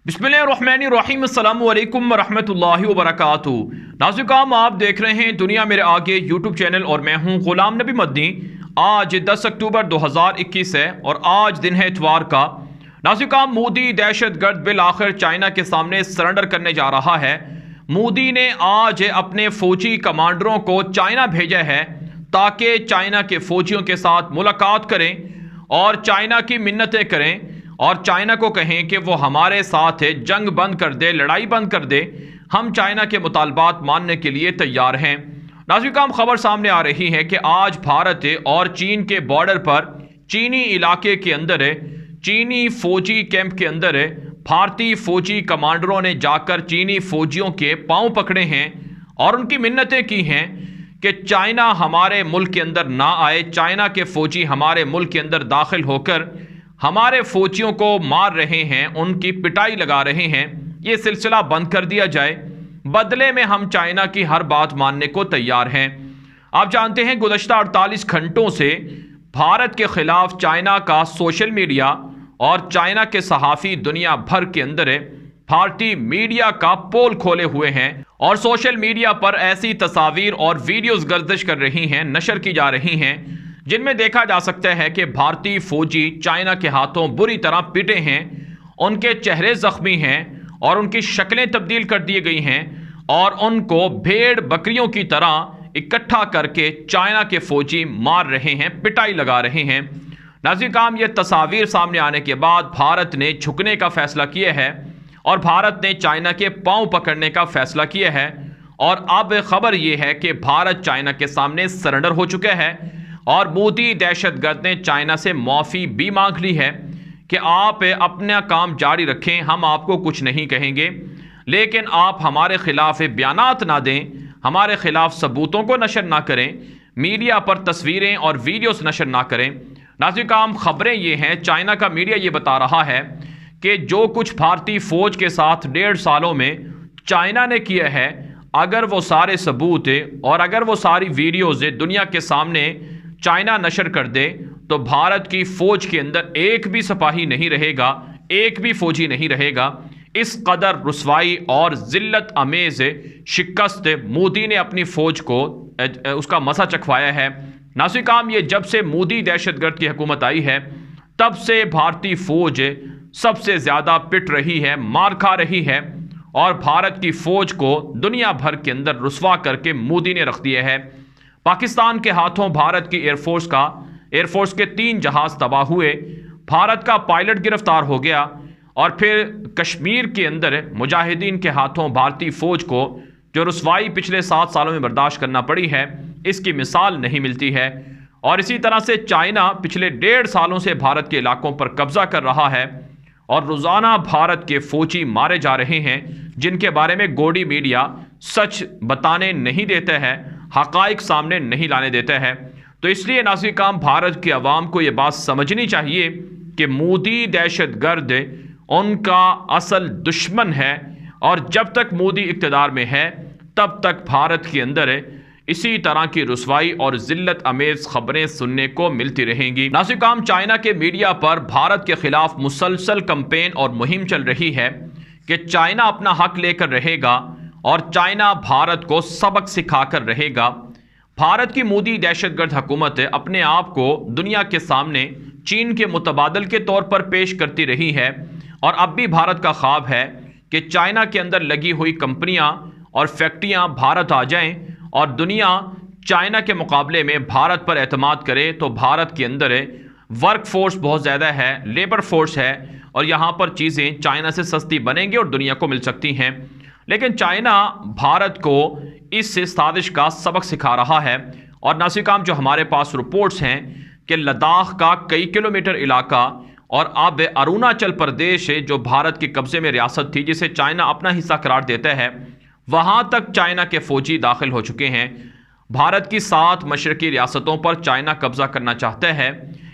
बिस्मिल्लाहिर्रहमानिर्रहीम अस्सलामु अलैकुम वरहमतुल्लाहि वबरकातुहू। नाज़रीन, आप देख रहे हैं दुनिया मेरे आगे यूट्यूब चैनल और मैं हूं गुलाम नबी मदनी। आज 10 अक्टूबर 2021 है और आज दिन है इतवार का। नाज़रीन, मोदी दहशतगर्द बिल आखिर चाइना के सामने सरेंडर करने जा रहा है। मोदी ने आज अपने फौजी कमांडरों को चाइना भेजा है ताकि चाइना के फौजियों के साथ मुलाकात करें और चाइना की मिन्नतें करें और चाइना को कहें कि वो हमारे साथ है, जंग बंद कर दे, लड़ाई बंद कर दे। हम चाइना के मुतालबात मानने के लिए तैयार हैं। नाज़रीन, खबर सामने आ रही है कि आज भारत और चीन के बॉर्डर पर चीनी इलाके के अंदर चीनी फौजी कैंप के अंदर भारतीय फौजी कमांडरों ने जाकर चीनी फौजियों के पांव पकड़े हैं और उनकी मिन्नतें की हैं कि चाइना हमारे मुल्क के अंदर ना आए, चाइना के फौजी हमारे मुल्क के अंदर दाखिल होकर हमारे फौजियों को मार रहे हैं, उनकी पिटाई लगा रहे हैं, ये सिलसिला बंद कर दिया जाए। बदले में हम चाइना की हर बात मानने को तैयार हैं। आप जानते हैं गुज़श्ता 48 घंटों से भारत के खिलाफ चाइना का सोशल मीडिया और चाइना के सहाफ़ी दुनिया भर के अंदर भारतीय मीडिया का पोल खोले हुए हैं और सोशल मीडिया पर ऐसी तस्वीर और वीडियोस गर्दिश कर रही हैं, नशर की जा रही हैं, जिनमें देखा जा सकता है कि भारतीय फौजी चाइना के हाथों बुरी तरह पिटे हैं, उनके चेहरे जख्मी हैं और उनकी शक्लें तब्दील कर दी गई हैं और उनको भेड़ बकरियों की तरह इकट्ठा करके चाइना के फौजी मार रहे हैं, पिटाई लगा रहे हैं। नाज़रीन, ये तस्वीर सामने आने के बाद भारत ने झुकने का फैसला किया है और भारत ने चाइना के पांव पकड़ने का फैसला किया है और अब खबर यह है कि भारत चाइना के सामने सरेंडर हो चुका है और मोदी दहशतगर्द ने चाइना से माफ़ी भी मांग ली है कि आप अपना काम जारी रखें, हम आपको कुछ नहीं कहेंगे, लेकिन आप हमारे खिलाफ बयानात ना दें, हमारे खिलाफ सबूतों को नशर ना करें, मीडिया पर तस्वीरें और वीडियोस नशर ना करें। नाज़रीन, खबरें ये हैं, चाइना का मीडिया ये बता रहा है कि जो कुछ भारतीय फौज के साथ 1.5 सालों में चाइना ने किया है, अगर वो सारे सबूत और अगर वो सारी वीडियोज़ दुनिया के सामने चाइना नशर कर दे तो भारत की फौज के अंदर एक भी सिपाही नहीं रहेगा, एक भी फौजी नहीं रहेगा। इस कदर रुसवाई और जिल्लत अमेज शिकस्त मोदी ने अपनी फौज को उसका मसा चखवाया है। नाज़रीन, ये जब से मोदी दहशतगर्द की हुकूमत आई है तब से भारतीय फौज सबसे ज़्यादा पिट रही है, मार खा रही है और भारत की फौज को दुनिया भर के अंदर रुसवा करके मोदी ने रख दिया है। पाकिस्तान के हाथों भारत की एयरफोर्स के 3 जहाज़ तबाह हुए, भारत का पायलट गिरफ्तार हो गया और फिर कश्मीर के अंदर मुजाहिदीन के हाथों भारतीय फ़ौज को जो रुसवाई पिछले 7 सालों में बर्दाश्त करना पड़ी है, इसकी मिसाल नहीं मिलती है। और इसी तरह से चाइना पिछले 1.5 सालों से भारत के इलाकों पर कब्जा कर रहा है और रोज़ाना भारत के फौजी मारे जा रहे हैं, जिनके बारे में गोडी मीडिया सच बताने नहीं देता है, हक़ाइक़ सामने नहीं लाने देता है। तो इसलिए नाज़रीन, भारत की आवाम को ये बात समझनी चाहिए कि मोदी दहशतगर्द उनका असल दुश्मन है और जब तक मोदी इक़्तिदार में है तब तक भारत के अंदर इसी तरह की रुसवाई और जिल्लत अमेज़ खबरें सुनने को मिलती रहेंगी। नाज़रीन, चाइना के मीडिया पर भारत के खिलाफ मुसलसल कैंपेन और मुहिम चल रही है कि चाइना अपना हक लेकर रहेगा और चाइना भारत को सबक सिखाकर रहेगा। भारत की मोदी दहशतगर्द हुकूमत अपने आप को दुनिया के सामने चीन के मुतबादल के तौर पर पेश करती रही है और अब भी भारत का ख्वाब है कि चाइना के अंदर लगी हुई कंपनियां और फैक्ट्रियां भारत आ जाएं और दुनिया चाइना के मुकाबले में भारत पर एतमाद करे। तो भारत के अंदर वर्क फोर्स बहुत ज़्यादा है, लेबर फोर्स है और यहाँ पर चीज़ें चाइना से सस्ती बनेंगी और दुनिया को मिल सकती हैं। लेकिन चाइना भारत को इस साजिश का सबक सिखा रहा है और नाज़रीन, जो हमारे पास रिपोर्ट्स हैं कि लद्दाख का कई किलोमीटर इलाका और अब अरुणाचल प्रदेश जो भारत के कब्ज़े में रियासत थी, जिसे चाइना अपना हिस्सा करार देता है, वहाँ तक चाइना के फ़ौजी दाखिल हो चुके हैं। भारत की 7 मशरक़ी रियासतों पर चाइना कब्ज़ा करना चाहता है।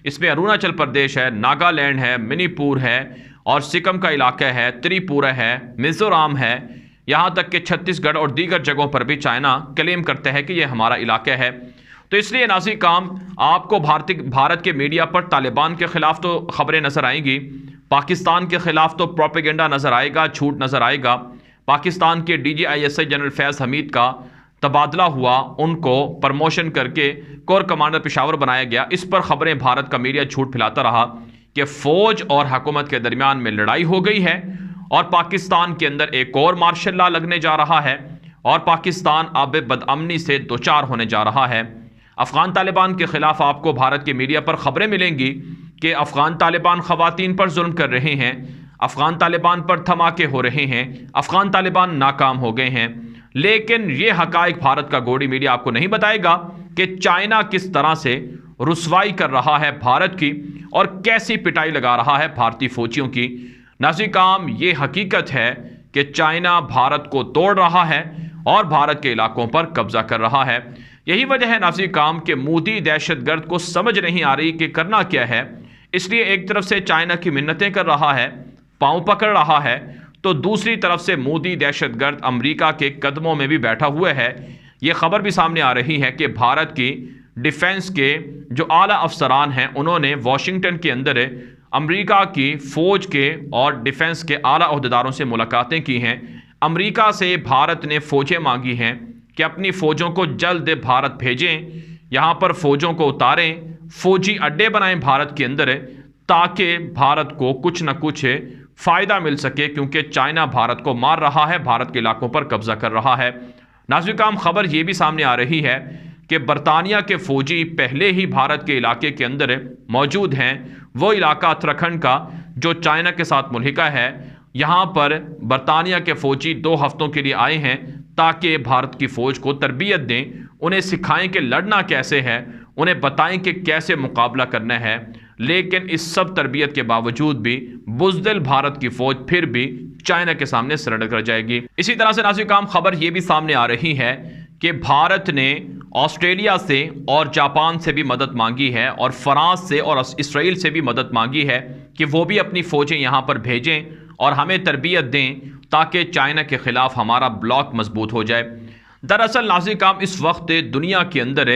इसमें अरुणाचल प्रदेश है, नागालैंड है, मणिपुर है और सिक्किम का इलाका है, त्रिपुरा है, मिज़ोरम है, यहाँ तक कि छत्तीसगढ़ और दीगर जगहों पर भी चाइना क्लेम करता है कि यह हमारा इलाका है। तो इसलिए नाज़रीन, आपको भारत के मीडिया पर तालिबान के ख़िलाफ़ तो ख़बरें नज़र आएंगी, पाकिस्तान के खिलाफ तो प्रोपेगेंडा नजर आएगा, झूठ नजर आएगा। पाकिस्तान के DGISI जनरल फैज़ हमीद का तबादला हुआ, उनको प्रमोशन करके कोर कमांडर पेशावर बनाया गया। इस पर खबरें भारत का मीडिया झूठ फैलाता रहा कि फौज और हुकूमत के दरमियान में लड़ाई हो गई है और पाकिस्तान के अंदर एक और मार्शल लॉ लगने जा रहा है और पाकिस्तान अब बदअमनी से दोचार होने जा रहा है। अफगान तालिबान के खिलाफ आपको भारत के मीडिया पर खबरें मिलेंगी कि अफगान तालिबान खवातीन पर जुल्म कर रहे हैं, अफगान तालिबान पर धमाके हो रहे हैं, अफगान तालिबान नाकाम हो गए हैं। लेकिन ये हकाइक भारत का गोडी मीडिया आपको नहीं बताएगा कि चाइना किस तरह से रुसवाई कर रहा है भारत की और कैसी पिटाई लगा रहा है भारतीय फौजियों की। नाज़रीन काम ये हकीकत है कि चाइना भारत को तोड़ रहा है और भारत के इलाकों पर कब्जा कर रहा है। यही वजह है नाज़रीन काम कि मोदी दहशतगर्द को समझ नहीं आ रही कि करना क्या है, इसलिए एक तरफ से चाइना की मिन्नतें कर रहा है, पांव पकड़ रहा है, तो दूसरी तरफ से मोदी दहशतगर्द अमेरिका के कदमों में भी बैठा हुआ है। यह खबर भी सामने आ रही है कि भारत की डिफेंस के जो आला अफसरान हैं उन्होंने वाशिंगटन के अंदर अमेरिका की फ़ौज के और डिफेंस के आला अहदेदारों से मुलाकातें की हैं। अमेरिका से भारत ने फ़ौजें मांगी हैं कि अपनी फ़ौजों को जल्द भारत भेजें, यहाँ पर फ़ौजों को उतारें, फ़ौजी अड्डे बनाएं भारत के अंदर ताकि भारत को कुछ न कुछ फ़ायदा मिल सके, क्योंकि चाइना भारत को मार रहा है, भारत के इलाकों पर कब्जा कर रहा है। नाज़रीन काम खबर ये भी सामने आ रही है कि बरतानिया के फ़ौजी पहले ही भारत के इलाके के अंदर मौजूद हैं। वो इलाका उत्तराखंड का जो चाइना के साथ मुल्हिका है, यहाँ पर बरतानिया के फ़ौजी 2 हफ्तों के लिए आए हैं ताकि भारत की फ़ौज को तरबियत दें, उन्हें सिखाएं कि लड़ना कैसे है, उन्हें बताएं कि कैसे मुकाबला करना है। लेकिन इस सब तरबियत के बावजूद भी बुज़दिल भारत की फ़ौज फिर भी चाइना के सामने सरेंडर कर जाएगी। इसी तरह से नाज़रीन काम खबर ये भी सामने आ रही है कि भारत ने ऑस्ट्रेलिया से और जापान से भी मदद मांगी है और फ्रांस से और इसराइल से भी मदद मांगी है कि वो भी अपनी फ़ौजें यहाँ पर भेजें और हमें तरबियत दें ताकि चाइना के ख़िलाफ़ हमारा ब्लॉक मजबूत हो जाए। दरअसल नाज़रीन काम इस वक्त दुनिया के अंदर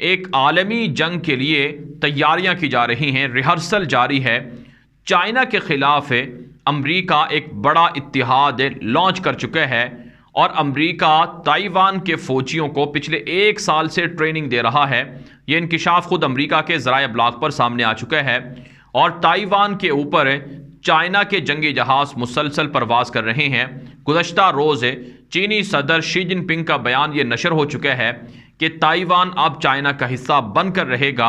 एक आलमी जंग के लिए तैयारियां की जा रही हैं, रिहर्सल जारी है। चाइना के ख़िलाफ़ अमेरिका एक बड़ा इत्तिहाद लॉन्च कर चुका है और अमेरिका ताइवान के फ़ौजियों को पिछले 1 साल से ट्रेनिंग दे रहा है। ये इंकिशाफ खुद अमेरिका के ज़राए ब्लॉग पर सामने आ चुका है और ताइवान के ऊपर चाइना के जंगी जहाज़ मुसलसल परवाज़ कर रहे हैं। गुज़श्ता रोज़ चीनी सदर शी जिनपिंग का बयान ये नशर हो चुका है कि ताइवान अब चाइना का हिस्सा बनकर रहेगा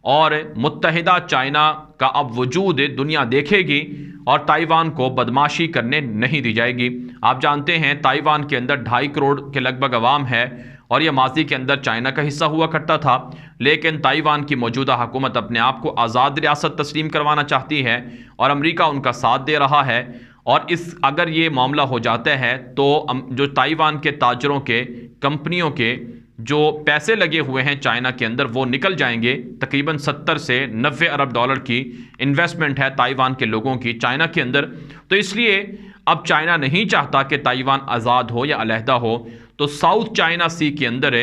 और मुत्तहिदा चाइना का अब वजूद दुनिया देखेगी और ताइवान को बदमाशी करने नहीं दी जाएगी। आप जानते हैं ताइवान के अंदर 2.5 करोड़ के लगभग अवाम है और यह माजी के अंदर चाइना का हिस्सा हुआ करता था, लेकिन ताइवान की मौजूदा हुकूमत अपने आप को आज़ाद रियासत तस्लीम करवाना चाहती है और अमेरिका उनका साथ दे रहा है। और अगर ये मामला हो जाता है तो जो ताइवान के ताजरों के, कंपनियों के जो पैसे लगे हुए हैं चाइना के अंदर वो निकल जाएंगे। तकरीबन 70 से 90 अरब डॉलर की इन्वेस्टमेंट है ताइवान के लोगों की चाइना के अंदर। तो इसलिए अब चाइना नहीं चाहता कि ताइवान आज़ाद हो या अलहदा हो। तो साउथ चाइना सी के अंदर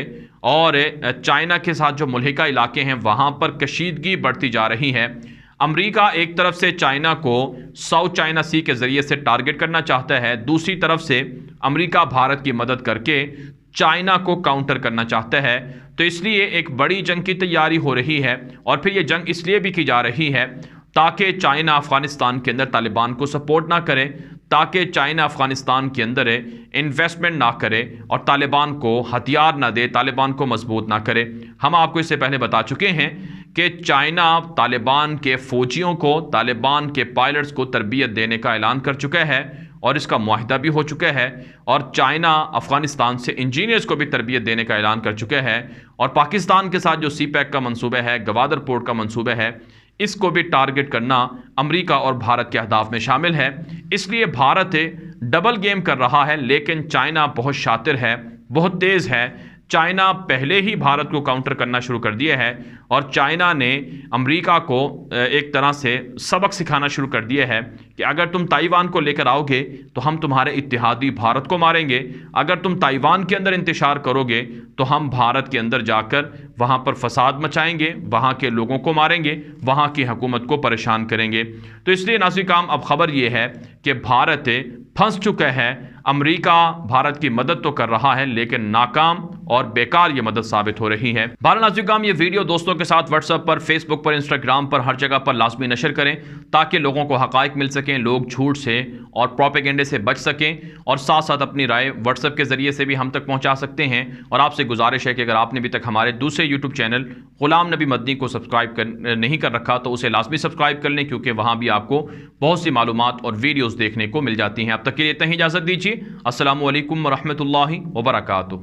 और चाइना के साथ जो मुल्हिका इलाके हैं वहाँ पर कशीदगी बढ़ती जा रही है। अमेरिका एक तरफ से चाइना को साउथ चाइना सी के ज़रिए से टारगेट करना चाहता है, दूसरी तरफ से अमेरिका भारत की मदद करके चाइना को काउंटर करना चाहता है। तो इसलिए एक बड़ी जंग की तैयारी हो रही है और फिर ये जंग इसलिए भी की जा रही है ताकि चाइना अफ़गानिस्तान के अंदर तालिबान को सपोर्ट ना करे, ताकि चाइना अफ़गानिस्तान के अंदर इन्वेस्टमेंट ना करे और तालिबान को हथियार ना दे, तालिबान को मजबूत ना करे। हम आपको इससे पहले बता चुके हैं कि चाइना तालिबान के फ़ौजियों को, तालिबान के पायलट्स को तरबियत देने का ऐलान कर चुका है और इसका मुआहिदा भी हो चुका है और चाइना अफ़गानिस्तान से इंजीनियर्स को भी तरबियत देने का ऐलान कर चुका है और पाकिस्तान के साथ जो CPEC का मंसूबा है, गवादर पोर्ट का मंसूबा है, इसको भी टारगेट करना अमेरिका और भारत के अहदाफ में शामिल है। इसलिए भारत डबल गेम कर रहा है, लेकिन चाइना बहुत शातिर है, बहुत तेज़ है। चाइना पहले ही भारत को काउंटर करना शुरू कर दिया है और चाइना ने अमेरिका को एक तरह से सबक सिखाना शुरू कर दिया है कि अगर तुम ताइवान को लेकर आओगे तो हम तुम्हारे इत्तेहादी भारत को मारेंगे, अगर तुम ताइवान के अंदर इंतशार करोगे तो हम भारत के अंदर जाकर वहाँ पर फसाद मचाएंगे, वहाँ के लोगों को मारेंगे, वहाँ की हुकूमत को परेशान करेंगे। तो इसलिए नाज़रीन, अब खबर ये है कि भारत फंस चुका है। अमेरिका भारत की मदद तो कर रहा है लेकिन नाकाम और बेकार ये मदद साबित हो रही है। बहरहाल नाज़रीन, ये वीडियो दोस्तों के साथ व्हाट्सएप पर, फेसबुक पर, इंस्टाग्राम पर, हर जगह पर लाजमी नशर करें ताकि लोगों को हक़ाइक़ मिल सकें, लोग झूठ से और प्रोपेगेंडे से बच सकें। और साथ साथ अपनी राय व्हाट्सएप के ज़रिए से भी हम तक पहुँचा सकते हैं। और आपसे गुजारिश है कि अगर आपने अभी तक हमारे दूसरे यूट्यूब चैनल ग़ुलाम नबी मदनी को सब्सक्राइब नहीं कर रखा तो उसे लाजमी सब्सक्राइब कर लें, क्योंकि वहाँ भी आपको बहुत सी मालूमात और वीडियोज़ देखने को मिल जाती हैं। अब तक के लिए इतना ही इजाज़त दीजिए। अस्सलामु अलैकुम व रहमतुल्लाहि व बरकातुहू।